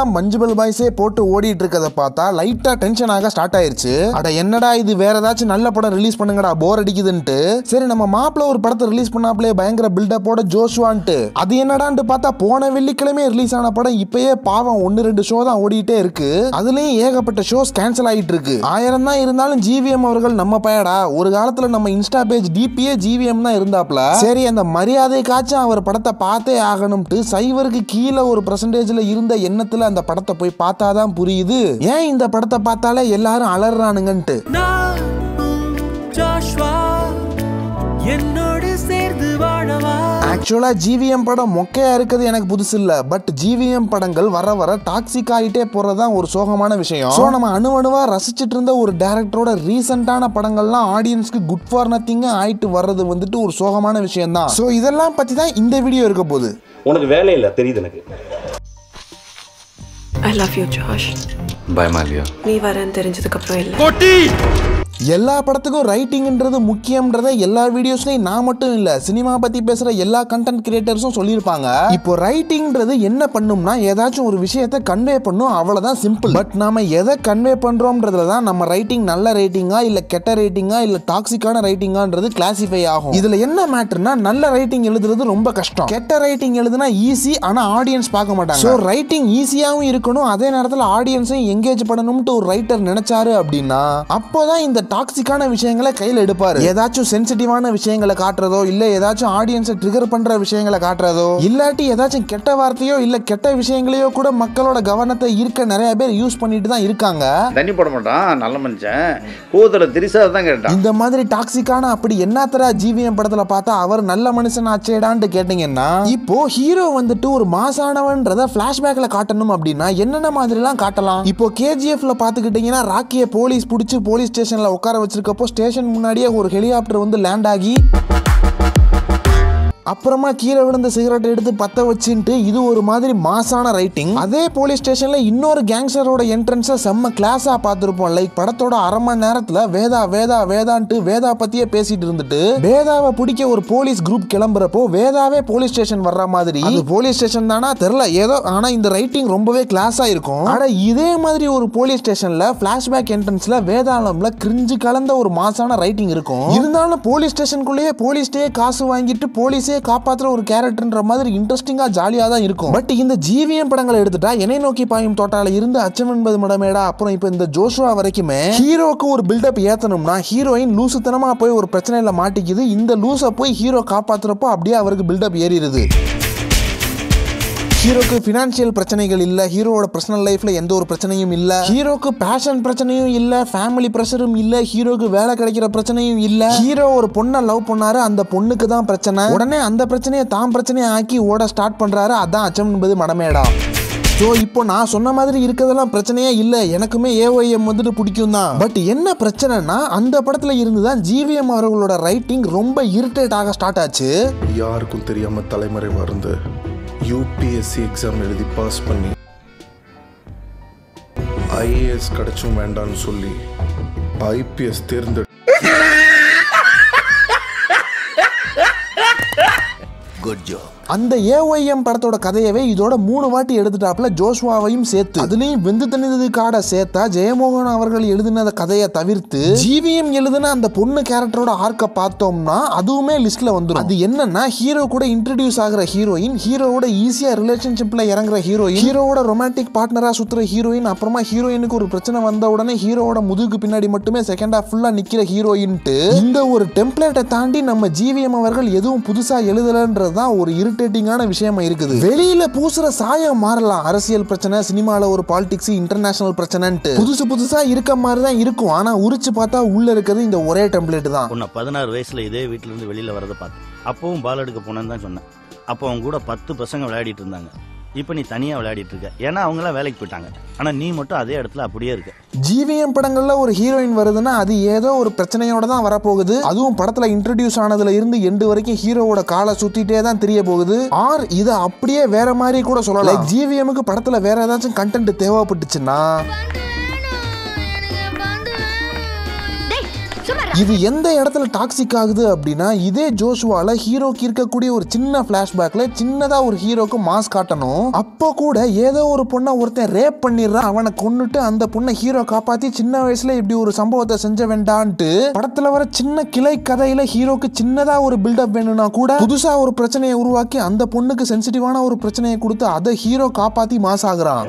எல்லாம் மஞ்சுபல் பாய்ஸே போட்டு ஓடிட்டு இருக்கத பார்த்தா லைட்டா டென்ஷன் ஆக ஸ்டார்ட் ஆயிருச்சு. அட என்னடா இது, வேற ஏதாச்சும் நல்ல படம் ரிலீஸ் பண்ணுங்கடா, போர் அடிக்குதுன்ட்டு. சரி நம்ம மாப்பிள்ள ஒரு படத்தை ரிலீஸ் பண்ணாப்லே பயங்கர பில்டப்போட ஜோஷுவான்ட்டு, அது என்னடான்னு பார்த்தா போன வெள்ளிக்கிழமை ரிலீஸ் ஆன படம் இப்பயே பாவம் 1-2 ஷோ தான் ஓடிட்டே இருக்கு. அதுலயும் ஏகப்பட்ட ஷோஸ் கேன்சல் ஆகிட்டு இருக்கு. 1000 தான் இருந்தாலும் ஜிவிஎம் அவர்கள் நம்ம பயடா, ஒரு காலத்துல நம்ம இன்ஸ்டா பேஜ் டிபியே ஜிவிஎம் தான் இருந்தாப்ல. சரி அந்த மரியாதைக்காச்சும் அவர் படத்தை பார்த்தே ஆகணும்ட்டு சைவருக்கு கீழே ஒரு பெர்சன்டேஜ்ல இருந்த எண்ணத்துல அந்த படத்தை போய் பார்த்தாதான் புரியுது ஏன் இந்த படத்தை பார்த்தாலே எல்லாரும் அலறானுங்கன்ட்டு. ஆக்சுவலா ஜிவிஎம் படம் மொக்கையா இருக்குது எனக்கு புதுசு இல்ல. பட் ஜிவிஎம் படங்கள் வர வர டாக்ஸிக் ஆகிட்டே போறதுதான் ஒரு சோகமான விஷயம். சோ நம்ம அணுவணுவா ரசிச்சிட்டு இருந்த ஒரு டைரக்டரோட ரீசெண்டான படங்கள்லாம் ஆடியன்ஸ்க்கு குட் ஃபார் நத்திங் ஆயிட்டு வர்றது வந்துட்டு ஒரு சோகமான விஷயம் தான். சோ இதெல்லாம் பத்தி தான் இந்த வீடியோ இருக்க போகுது. உனக்கு வேலை இல்ல தெரியுது எனக்கு. I love you, Josh. Bye, Malia. நீ வரேன்னு தெரிஞ்சதுக்கு அப்புறம் இல்ல. எல்லா படத்துக்கும் ரைட்டிங்ன்றது முக்கியம்ன்றதை எல்லா வீடியோஸ்லயும் நான் மட்டும் இல்ல, சினிமா பத்தி பேசுற எல்லா கண்டென்ட் கிரியேட்டர்ஸும் சொல்லியிருப்பாங்க. இப்போ ரைட்டிங்ன்றது என்ன பண்ணும்னா ஏதாச்சும் ஒரு விஷயத்தை கன்வே பண்ணும், அவ்வளவுதான் சிம்பிள். பட் நாம எதை கன்வே பண்றோம்ன்றதுல தான் நம்ம ரைட்டிங் நல்ல ரைட்டிங்கா இல்ல கெட்ட ரைட்டிங்கா இல்ல டாக்ஸிக்கான ரைட்டிங்கான்றது கிளாசிஃபை ஆகும். இதுல என்ன மேட்டர்னா நல்ல ரைட்டிங் எழுதுறது ரொம்ப கஷ்டம், கெட்ட ரைட்டிங் எழுதுனா ஈஸி, ஆனா ஆடியன்ஸ் பார்க்க மாட்டாங்க. சோ ரைட்டிங் ஈஸியாவும் இருக்கணும், அதே நேரத்தில் ஆடியன்ஸையும் எங்கேஜ் பண்ணணும்ட்டு ஒரு ரைட்டர் நினைச்சாரு அப்படின்னா அப்போதான் இந்த டாக்ஸிக்கான விஷயங்களை கையில் எடுப்பாரு. ஏதாச்சும் சென்சிட்டிவான விஷயங்களை காட்டுறதோ இல்ல ஏதாச்சும் ஆடியன்ஸை ட்ரிகர் பண்ற விஷயங்களை காட்டுறதோ இல்லாட்டி ஏதாச்சும் கெட்ட வார்த்தையோ இல்ல கெட்ட விஷயங்களையோ கூட மக்களோட கவனத்தை ஈர்க்க நிறைய பேர் யூஸ் பண்ணிட்டு தான் இருக்காங்க. தண்ணி போட மாட்டான் நல்ல மனுஷன், கூதல திரிசா தான் கேட்டான். இந்த மாதிரி டாக்ஸிக்கான அப்படி என்னத்தரா ஜிவிஎம் படத்துல பார்த்தா அவர் நல்ல மனுஷன் ஆச்சேடான்னு கேட்டீங்கன்னா, இப்போ ஹீரோ வந்துட்டு ஒரு மாசானவன்றத பிளாஷ்பேக்ல காட்டணும் அப்படின்னா என்னென்ன மாதிரி எல்லாம் காட்டலாம். இப்போ கேஜிஎஃப்ல பாத்துக்கிட்டீங்கன்னா ராக்கியை போலீஸ் பிடிச்சி போலீஸ் ஸ்டேஷன்ல உட்கார வச்சிருக்கப்போ ஸ்டேஷன் முன்னாடியே ஒரு ஹெலிகாப்டர் வந்து லேண்ட் ஆகி அப்புறமா கீழே விழுந்த சிகரெட் எடுத்து பத்த வச்சுட்டு இது ஒரு மாதிரி மாசான ரைட்டிங். அதே போலீஸ் ஸ்டேஷன்ல இன்னொரு கேங்ஸ்டரோட என்ட்ரன்ஸை செம்ம கிளாஸா பார்த்திருப்போம். லைக் படத்தோட அரை மணி நேரத்துல வேதா வேதா வேதான்ட்டு வேதா பத்தியே பேசிட்டு இருந்துட்டு வேதாவை பிடிக்க ஒரு போலீஸ் குரூப் கிளம்புறப்போ வேதாவே போலீஸ் ஸ்டேஷன் வர்ற மாதிரி, அது போலீஸ் ஸ்டேஷன் தானா தெரியல ஏதோ, ஆனா இந்த ரைட்டிங் ரொம்பவே கிளாஸா இருக்கும். ஆனா இதே மாதிரி ஒரு போலீஸ் ஸ்டேஷன்ல பிளாஷ்பேக் என்ட்ரன்ஸ்ல வேதாளம்ல கிரிஞ்சு கலந்த ஒரு மாசான ரைட்டிங் இருக்கும். இருந்தாலும் போலீஸ் ஸ்டேஷனுக்குள்ளேயே போலீஸ்டே காசு வாங்கிட்டு போலீஸே காப்பாத்துற ஒரு கேரக்டர்ன்ற மாதிரி இன்ட்ரெஸ்டிங்கா ஜாலியா தான் இருக்கும். பட் இந்த ஜிவிஎம் படங்களை எடுத்துட்டா என்னை நோக்கி பாயும் தோட்டால இருந்து அச்சம் என்பது மடமேடா அப்புறம் இப்ப இந்த ஜோஷுவா வரைக்குமே ஹீரோக்கு ஒரு பில்டப் ஏத்தணும்னா ஹீரோயின் லூசுத்தனமா போய் ஒரு பிரச்சனையில மாட்டிக்குது, இந்த லூசை போய் ஹீரோ காப்பாத்துறப்போ அப்படியே அவருக்கு பில்டப் ஏறிடுது. ஹீரோக்கு பினான்சியல் பிரச்சனைகள் இல்ல, ஹீரோவோட பர்சனல் லைஃப்ல எந்த ஒரு பிரச்சனையும் இல்ல, ஹீரோக்கு பேஷன் பிரச்சனையும் இல்ல, ஃபேமிலி பிரஷரும் இல்ல, ஹீரோக்கு வேலை கிடைக்கிற பிரச்சனையும் இல்ல. ஹீரோ ஒரு பொண்ணை லவ் பண்ணாரு, அந்த பொண்ணுக்கு தான் பிரச்சனை, உடனே அந்த பிரச்சனையை தான் பிரச்சனையை ஆக்கி ஓட ஸ்டார்ட் பண்றாரு. அதான் அச்சம் என்பது மடமேடா. ஸோ இப்போ நான் சொன்ன மாதிரி இருக்கிறதெல்லாம் பிரச்சனையே இல்லை, எனக்குமே ஏஒஎம் வந்துட்டு பிடிக்கும் தான். பட் என்ன பிரச்சனைனா அந்த படத்துல இருந்து தான் ஜிவிஎம் அவர்களோட ரைட்டிங் ரொம்ப இரிட்டேட் ஆக ஸ்டார்ட் ஆச்சு. யாருக்கும் தெரியாம தலைமறைவா இருந்து யூபிஎஸ்சி எக்ஸாம் எழுதி பாஸ் பண்ணி ஐஏஎஸ் கிடைச்சும் வேண்டான்னு சொல்லி ஐபிஎஸ் தேர்ந்தெடு குட் ஜாப். அந்த ஏஒஎம் படத்தோட கதையவே இதோட 3 வாட்டி எடுத்துட்டாப்ல ஜோஷுவாவையும் சேர்த்து. அதுலயும் வெந்து தனிது காட சேர்த்தா ஜெயமோகன் அவர்கள் எழுதின கதையை தவிர்த்து ஜிவிஎம் எழுதின அந்த பொண்ணு கேரக்டரோட ஆர்க்க பார்த்தோம்னா அதுவுமே லிஸ்ட்ல வந்துடும். அது என்னன்னா ஹீரோ கூட இன்ட்ரடியூஸ் ஆகிற ஹீரோயின், ஹீரோவோட ஈஸியா ரிலேஷன்ஷிப்ல இறங்குற ஹீரோயின், ஹீரோவோட ரொமான்டிக் பார்ட்னரா சுத்துற ஹீரோயின், அப்புறமா ஹீரோயினுக்கு ஒரு பிரச்சனை வந்த உடனே ஹீரோவோட முதுகுக்கு பின்னாடி மட்டுமே செகண்ட் ஹாஃப் ஃபுல்லா நிக்கிற ஹீரோயின்ட்டு இந்த ஒரு டெம்ப்ளேட்டை தாண்டி நம்ம ஜிவிஎம் அவர்கள் எதுவும் புதுசா எழுதலன்றதுதான் ஒரு இரிட்டேட்டிங்கான விஷயமா இருக்குது. வெளியில பூசுற சாயம் மாறலாம், அரசியல் பிரச்சனை, சினிமால ஒரு பாலிடிக்ஸ், இன்டர்நேஷனல் பிரச்சனைன்ட்டு புதுசா இருக்க மாதிரி தான் இருக்கும். ஆனா உரிச்சு பார்த்தா உள்ள இருக்கிறது இந்த ஒரே டெம்ப்ளேட் தான். உன்னை 16 வயசுல இதே வீட்டுல இருந்து வெளியில வரதை பார்த்தேன். அப்பவும் பால் எடுக்க போனேன்னு தான் சொன்னேன். அப்போ அவங்க கூட 10 பசங்க விளையாடிட்டு இருந்தாங்க. இப்போ நீ தனியா விளையாடிட்டு இருக்க, ஏன்னா அவங்க எல்லாம் வேலைக்கு போயிட்டாங்க. ஆனா நீ மட்டும் அதே இடத்துல அப்படியே இருக்க. ஜிவிஎம் படங்கள்ல ஒரு ஹீரோயின் வருதுன்னா அது ஏதோ ஒரு பிரச்சனையோட தான் வரப்போகுது. அதுவும் படத்துல இன்ட்ரடியூஸ் ஆனதுல இருந்து எண்டு வரைக்கும் ஹீரோவோட காலை சுத்திட்டே தான் தெரிய போகுது. ஆர் இதை அப்படியே வேற மாதிரி கூட சொல்லலாம். ஜிவிஎம்க்கு படத்துல வேற ஏதாச்சும் கண்டென்ட் தேவைப்பட்டுச்சுன்னா இது எந்த இடத்துல டாக்ஸிக் ஆகுது அப்படின்னா இதே ஜோஷுவால ஹீரோக்கு இருக்கக்கூடிய ஒரு சின்ன பிளாஷ்பேக்ல சின்னதா ஒரு ஹீரோக்கு மாஸ் காட்டணும். அப்போ கூட ஏதோ ஒரு பொண்ணை ஒருத்தன் ரேப் பண்ணிடுறான், அவனை கொன்னுட்டு அந்த பொண்ணை ஹீரோ காப்பாத்தி சின்ன வயசுல இப்படி ஒரு சம்பவத்தை செஞ்ச வேண்டான்ட்டு படத்துல வர சின்ன கிளை கதையில ஹீரோக்கு சின்னதா ஒரு பில்டப் வேணும்னா கூட புதுசா ஒரு பிரச்சனையை உருவாக்கி அந்த பொண்ணுக்கு சென்சிட்டிவான ஒரு பிரச்சனையை கொடுத்து அதை ஹீரோ காப்பாத்தி மாஸ் ஆகுறான்.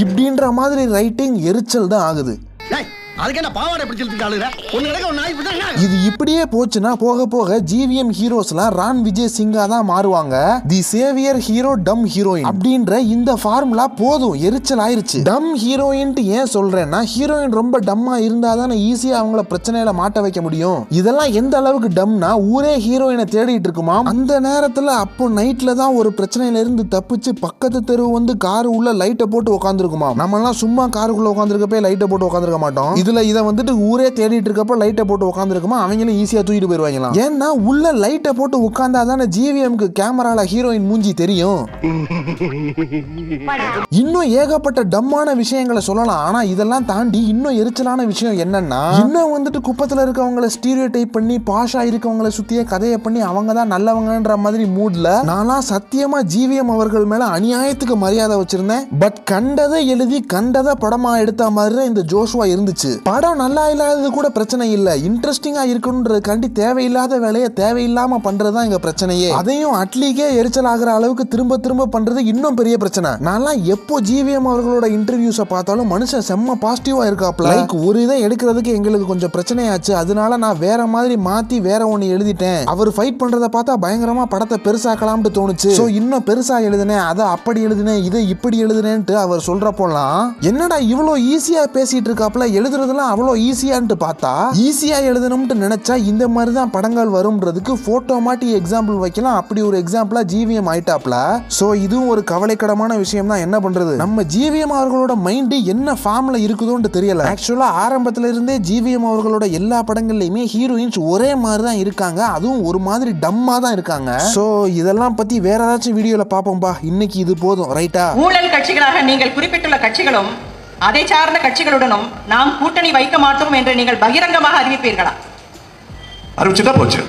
இப்படின்ற மாதிரி ரைட்டிங் எரிச்சல் தான் ஆகுது. இது இப்படியே போச்சுன்னா போக போக ஜிவிஎம் ஹீரோஸ்லாம் ரான் விஜய் சிங்கா தான் மாறுவாங்க. தி சேவியர் ஹீரோ டம் ஹீரோயின் அப்படின்ற இந்த ஃபார்முலா போதும் எரிச்சல் ஆயிருச்சு. டம் ஹீரோயின் ஏன் சொல்றேன்னா ஹீரோயின் ரொம்ப டம்மா இருந்தா தானே ஈஸியா அவங்கள பிரச்சனையில மாட்ட வைக்க முடியும். இதெல்லாம் எந்த அளவுக்கு டம்னா ஊரே ஹீரோயினை தேடிட்டு இருக்குமா. அந்த நேரத்துல அப்போ நைட்ல தான் ஒரு பிரச்சனையில இருந்து தப்பிச்சு பக்கத்து தெரு வந்து காரு உள்ள லைட்டை போட்டு உட்காந்துருக்குமா. நம்ம எல்லாம் சும்மா காருக்குள்ள உட்காந்துருக்கப்பே லைட்டை போட்டு உட்காந்துருக்க மாட்டோம். இதுல இதை வந்துட்டு ஊரே தேடிட்டு இருக்கப்போ லைட்டை போட்டு உட்காந்துருக்குமா அவங்களும் ஈஸியா தூக்கிட்டு போயிருவாங்களாம். ஏன்னா உள்ள லைட்டை போட்டு உட்கார்ந்தா தானே ஜிவிஎம்க்கு கேமரால ஹீரோயின் மூஞ்சி தெரியும். இன்னும் ஏகப்பட்ட டம்மான விஷயங்களை சொல்லலாம். ஆனா இதெல்லாம் தாண்டி இன்னும் எரிச்சலான விஷயம் என்னன்னா இன்னும் வந்துட்டு குப்பத்துல இருக்கவங்களை ஸ்டீரியோ டைப் பண்ணி பாஷா இருக்கவங்களை சுத்தியே கதையை பண்ணி அவங்க தான் நல்லவங்கன்ற மாதிரி மூட்ல நான்லாம் சத்தியமா ஜிவிஎம் அவர்கள் மேல அநியாயத்துக்கு மரியாதை வச்சிருந்தேன். பட் கண்டதை எழுதி கண்டதை படமா எடுத்த மாதிரி இந்த ஜோஷுவா இருந்துச்சு. படம் நல்லா இல்லாதது கூட பிரச்சனை இல்ல, இன்ட்ரெஸ்டிங்கா இருக்கணும்ன்றதுக்காண்டி தேவையில்லாத வேலையை தேவையில்லாம பண்றதுதான் இங்க பிரச்சனையே. அதையும் அட்லீக்கே எரிச்சல் ஆகிற அளவுக்கு திரும்ப திரும்ப பண்றது இன்னும் பெரிய பிரச்சனை. நான்லாம் எப்போ ஜிவிஎம் அவர்களோட இன்டர்வியூஸை பார்த்தாலும் மனுஷன் செம்ம பாசிட்டிவா இருக்காப்ல. லைக் ஒரு இதை எடுக்கிறதுக்கு எங்களுக்கு கொஞ்சம் பிரச்சனையாச்சு, அதனால நான் வேற மாதிரி மாத்தி வேற ஒன்னு எழுதிட்டேன். அவர் ஃபைட் பண்றதை பார்த்தா பயங்கரமா படத்தை பெருசாக்கலாம்னு தோணுச்சு. சோ இன்னும் பெருசா எழுதினேன், அதை அப்படி எழுதினேன், இதை இப்படி எழுதினேன்ட்டு அவர் சொல்றப்போலாம் என்னடா இவ்வளோ ஈஸியா பேசிட்டு இருக்காப்ல, எழுதுறதுலாம் அவ்வளோ ஈஸியான்ட்டு பார்த்தா ஈஸியா எழுதணும்னு நினைச்சா இந்த மாதிரி தான் படங்கள் வரும்ன்றதுக்கு போட்டோ மாட்டி எக்ஸாம்பிள் வைக்கலாம். அப்படி ஒரு எக்ஸாம்பிளா ஜிவிஎம் ஆயிட்டாப்ல. சோ இதுவும் ஒரு கவலைக்கிடமான விஷயம் தான். என்ன பண்றது, நம்ம ஜிவிஎம் அவர்களோட மைண்ட் என்ன ஃபார்ம்ல இருக்குதோன்னு தெரியல. ஆக்சுவலா ஆரம்பத்துல இருந்தே ஜிவிஎம் அவர்களோட எல்லா படங்கள்லயுமே ஹீரோயின்ஸ் ஒரே மாதிரி தான் இருக்காங்க, அதுவும் ஒரு மாதிரி டம்மா தான் இருக்காங்க. சோ இதெல்லாம் பத்தி வேற ஏதாச்சும் வீடியோல பாப்போம்பா. இன்னைக்கு இது போதும், ரைட்டா? ஊழல் கட்சிகளாக நீங்கள் குறிப்பிட்டுள்ள கட்சிகளும் அதை சார்ந்த கட்சிகளுடனும் நாம் கூட்டணி வைக்க மாட்டோம் என்று நீங்கள் பகிரங்கமாக அறிவிப்பீர்களா? அறிவிச்சுட்டா போச்சு.